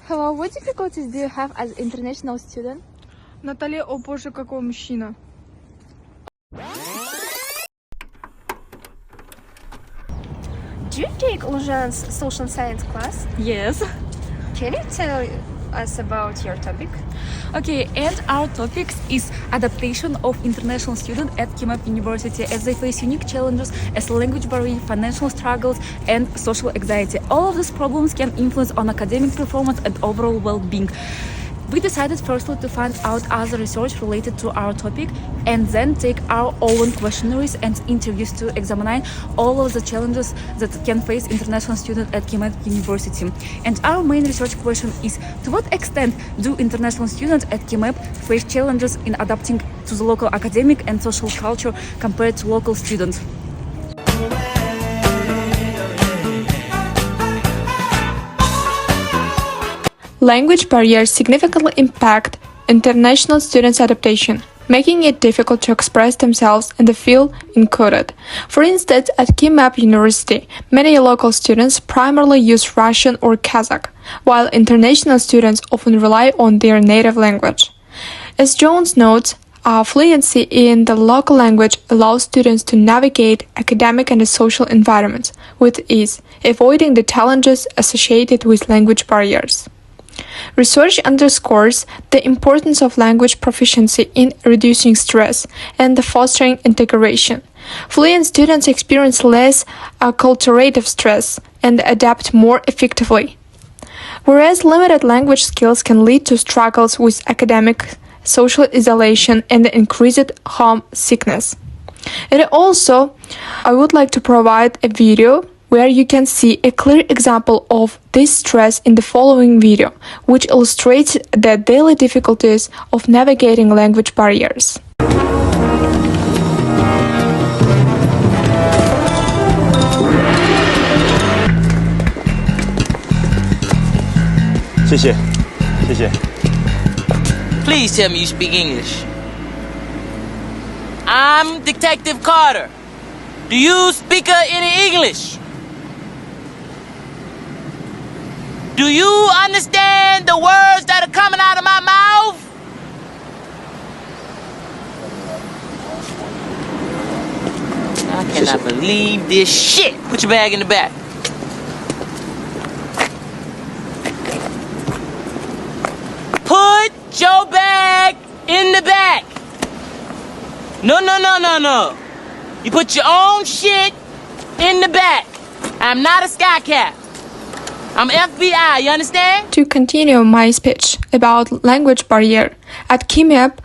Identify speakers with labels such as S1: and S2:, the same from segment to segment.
S1: Hello, what difficulties do you have as an international student?
S2: Наталья, о боже, какой мужчина.
S3: Do you take Lujan's social science class?
S4: Yes.
S3: Can you tell us about your topic?
S4: Okay, and our topic is adaptation of international students at KIMAP University as they face unique challenges as language barrier, financial struggles, and social anxiety. All of these problems can influence on academic performance and overall well-being. We decided firstly to find out other research related to our topic and then take our own questionnaires and interviews to examine all of the challenges that can face international students at KIMAP University. And our main research question is, to what extent do international students at KIMAP face challenges in adapting to the local academic and social culture compared to local students?
S2: Language barriers significantly impact international students' adaptation, making it difficult to express themselves and feel included. For instance, at KIMAP University, many local students primarily use Russian or Kazakh, while international students often rely on their native language. As Jones notes, fluency in the local language allows students to navigate academic and social environments with ease, avoiding the challenges associated with language barriers. Research underscores the importance of language proficiency in reducing stress and fostering integration. Fluent students experience less acculturative stress and adapt more effectively, whereas limited language skills can lead to struggles with academic, social isolation, and increased homesickness. And also, I would like to provide a video where you can see a clear example of this stress in the following video, which illustrates the daily difficulties of navigating language barriers.
S5: 谢谢，谢谢。
S6: Please tell me you speak English. I'm Detective Carter. Do you speak any English? Do you understand the words that are coming out of my mouth? I cannot believe this shit. Put your bag in the back. Put your bag in the back. No. You put your own shit in the back. I'm not a sky cap. I'm FBI, you understand?
S2: To continue my speech about language barrier, at KIMAP,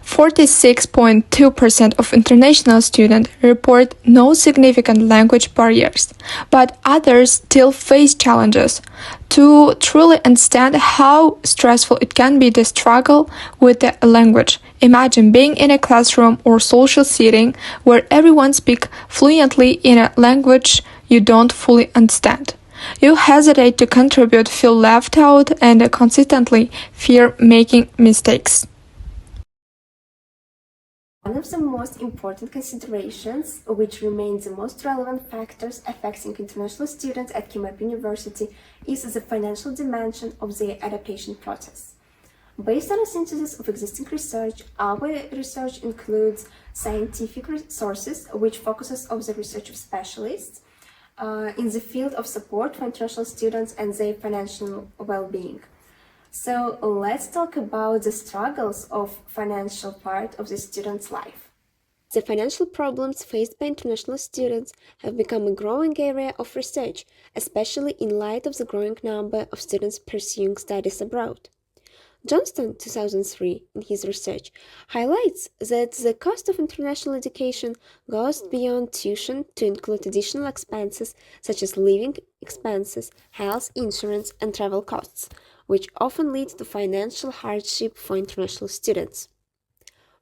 S2: 46.2% of international students report no significant language barriers, but others still face challenges. To truly understand how stressful it can be to struggle with the language, imagine being in a classroom or social setting where everyone speaks fluently in a language you don't fully understand. You hesitate to contribute, feel left out, and consistently fear making mistakes.
S3: One of the most important considerations, which remains the most relevant factors affecting international students at KIMAP University, is the financial dimension of their adaptation process. Based on a synthesis of existing research, our research includes scientific sources, which focuses on the research of specialists in the field of support for international students and their financial well-being. So let's talk about the struggles of financial part of the student's life. The financial problems faced by international students have become a growing area of research, especially in light of the growing number of students pursuing studies abroad. Johnston, 2003, in his research, highlights that the cost of international education goes beyond tuition to include additional expenses such as living expenses, health insurance, and travel costs, which often lead to financial hardship for international students.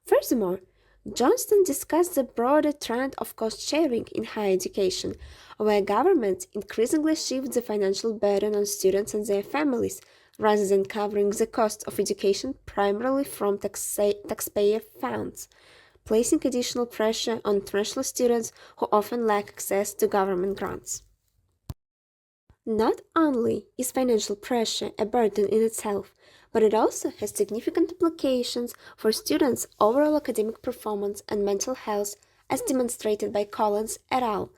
S3: Furthermore, Johnston discussed the broader trend of cost-sharing in higher education, where governments increasingly shift the financial burden on students and their families, rather than covering the cost of education primarily from taxpayer funds, placing additional pressure on international students who often lack access to government grants. Not only is financial pressure a burden in itself, but it also has significant implications for students' overall academic performance and mental health, as demonstrated by Collins et al.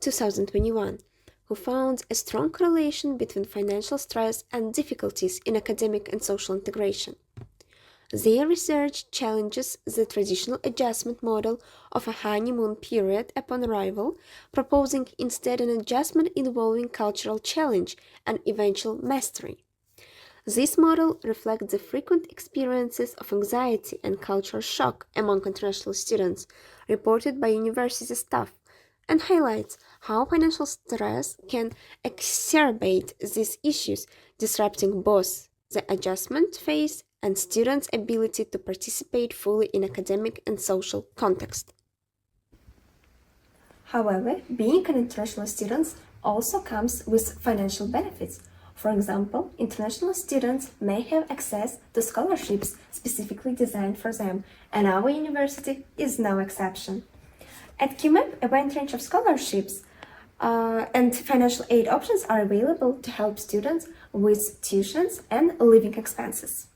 S3: 2021, who found a strong correlation between financial stress and difficulties in academic and social integration. Their research challenges the traditional adjustment model of a honeymoon period upon arrival, proposing instead an adjustment involving cultural challenge and eventual mastery. This model reflects the frequent experiences of anxiety and cultural shock among international students reported by university staff, and highlights how financial stress can exacerbate these issues, disrupting both the adjustment phase and students' ability to participate fully in academic and social context. However, being an international student also comes with financial benefits. For example, international students may have access to scholarships specifically designed for them, and our university is no exception. At QMAP, a wide range of scholarships and financial aid options are available to help students with tuitions and living expenses.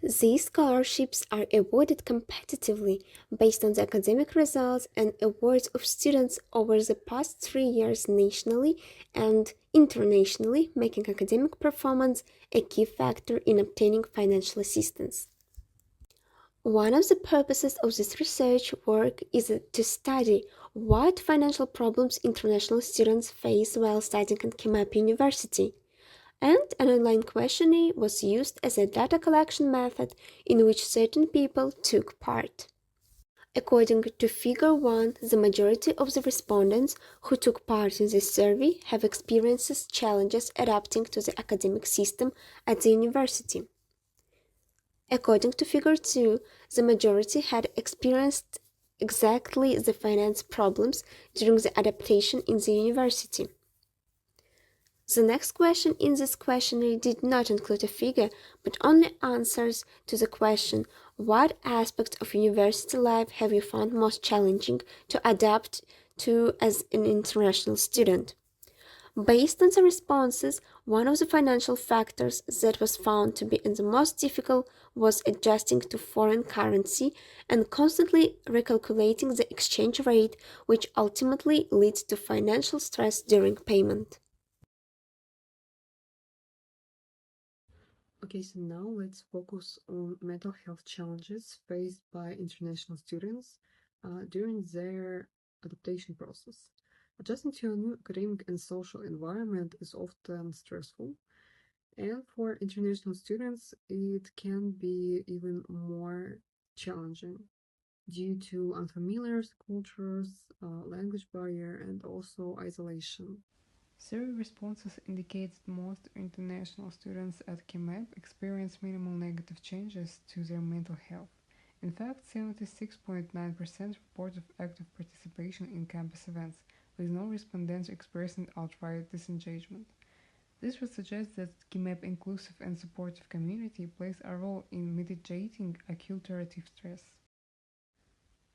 S3: These scholarships are awarded competitively based on the academic results and awards of students over the past 3 years nationally and internationally, making academic performance a key factor in obtaining financial assistance. One of the purposes of this research work is to study what financial problems international students face while studying at QMAP University, and an online questionnaire was used as a data collection method in which certain people took part. According to Figure 1, the majority of the respondents who took part in this survey have experienced challenges adapting to the academic system at the university. According to Figure 2, the majority had experienced exactly the finance problems during the adaptation in the university. The next question in this questionnaire did not include a figure, but only answers to the question, what aspects of university life have you found most challenging to adapt to as an international student? Based on the responses, one of the financial factors that was found to be the most difficult was adjusting to foreign currency and constantly recalculating the exchange rate, which ultimately leads to financial stress during payment.
S5: Okay, so now let's focus on mental health challenges faced by international students during their adaptation process. Adjusting to a new academic and social environment is often stressful, and for international students, it can be even more challenging due to unfamiliar cultures, language barrier, and also isolation. Survey responses indicate that most international students at QMAP experience minimal negative changes to their mental health. In fact, 76.9% reported active participation in campus events, with no respondents expressing outright disengagement. This would suggest that QMAP inclusive and supportive community plays a role in mitigating acute stress.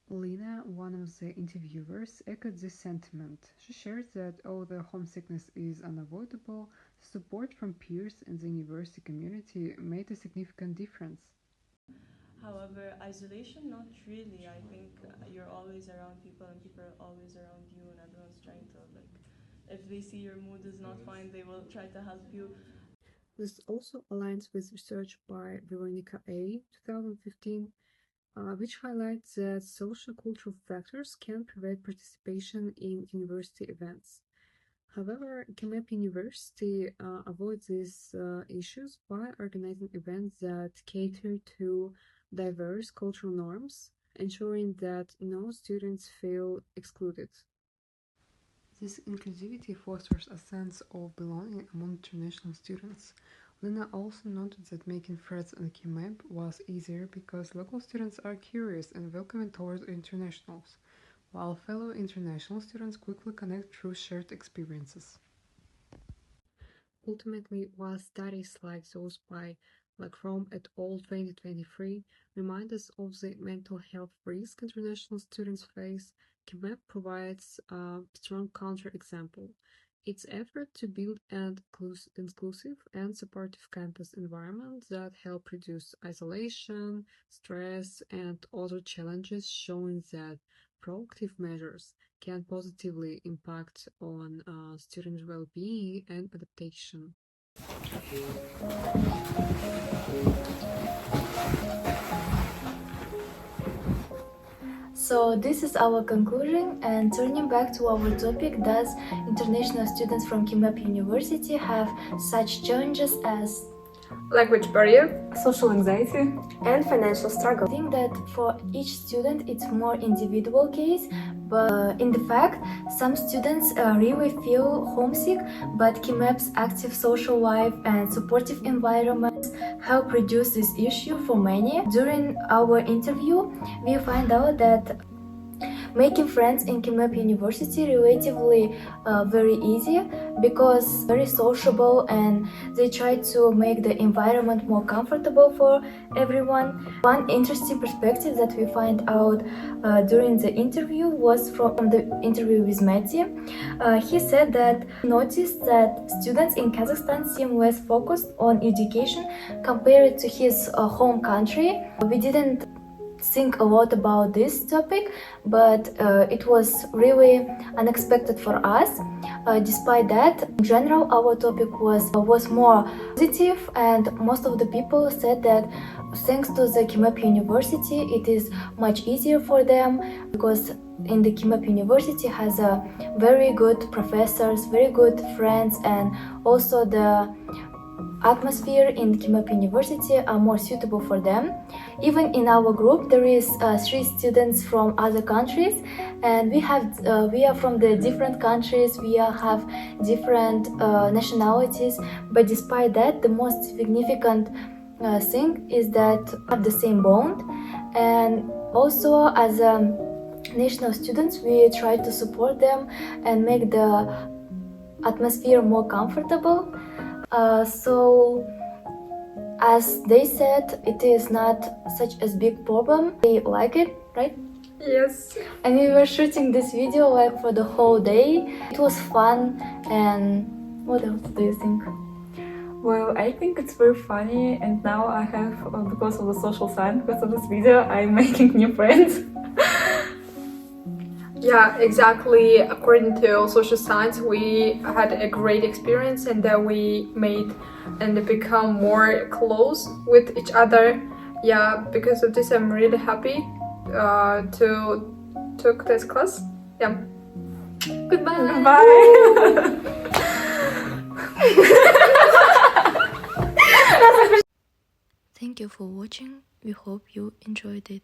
S5: Lina, one of the interviewers, echoed this sentiment. She shared that although homesickness is unavoidable, support from peers in the university community made a significant difference.
S7: However, isolation, not really. I think you're always around people and people are always around you, and everyone's trying to, like, if they see your mood is not fine, they will try to help you.
S5: This also aligns with research by Veronica A. 2015, which highlights that social cultural factors can prevent participation in university events. However, QMAP University avoids these issues by organizing events that cater to diverse cultural norms, ensuring that no students feel excluded. This inclusivity fosters a sense of belonging among international students. Lina also noted that making friends on QMAP was easier because local students are curious and welcoming towards internationals, while fellow international students quickly connect through shared experiences. Ultimately, while studies like those by Lacrom et al. 2023 remind us of the mental health risk international students face, QMAP provides a strong counterexample. its effort to build an inclusive and supportive campus environment that help reduce isolation, stress, and other challenges, showing that proactive measures can positively impact on student well-being and adaptation.
S1: So this is our conclusion, and turning back to our topic, does international students from KIMEP University have such challenges as
S2: Language barrier,
S4: Social anxiety.
S3: and financial struggle.
S1: I think that for each student it's more individual case, but in the fact some students really feel homesick, but KIMEP's active social life and supportive environment help reduce this issue for many. During our interview, we find out that making friends in KIMEP University relatively very easy because very sociable, and they try to make the environment more comfortable for everyone. One interesting perspective that we find out during the interview was from the interview with Mehdi. He said that he noticed that students in Kazakhstan seem less focused on education compared to his home country. We didn't think a lot about this topic, but it was really unexpected for us. Despite that, in general, our topic was more positive, and most of the people said that thanks to the KIMEP University, it is much easier for them because in the KIMEP University has a very good professors, very good friends, and also the atmosphere in KIMEP University are more suitable for them. Even in our group, there is 3 students from other countries, and we are from the different countries. We have different nationalities, but despite that, the most significant thing is that we have the same bond. And also, as national students, we try to support them and make the atmosphere more comfortable. So, as they said, it is not such a big problem. They like it, right?
S2: yes.
S1: And we were shooting this video like for the whole day. It was fun. And what else do you think?
S4: Well, I think it's very funny, and now I have, because of the social science, because of this video, I'm making new friends.
S2: Yeah, exactly. According to social science, we had a great experience, and then we made and become more close with each other. Yeah, because of this, I'm really happy to took this class. Yeah.
S1: Goodbye.
S4: Goodbye.
S1: Thank you for watching. We hope you enjoyed it.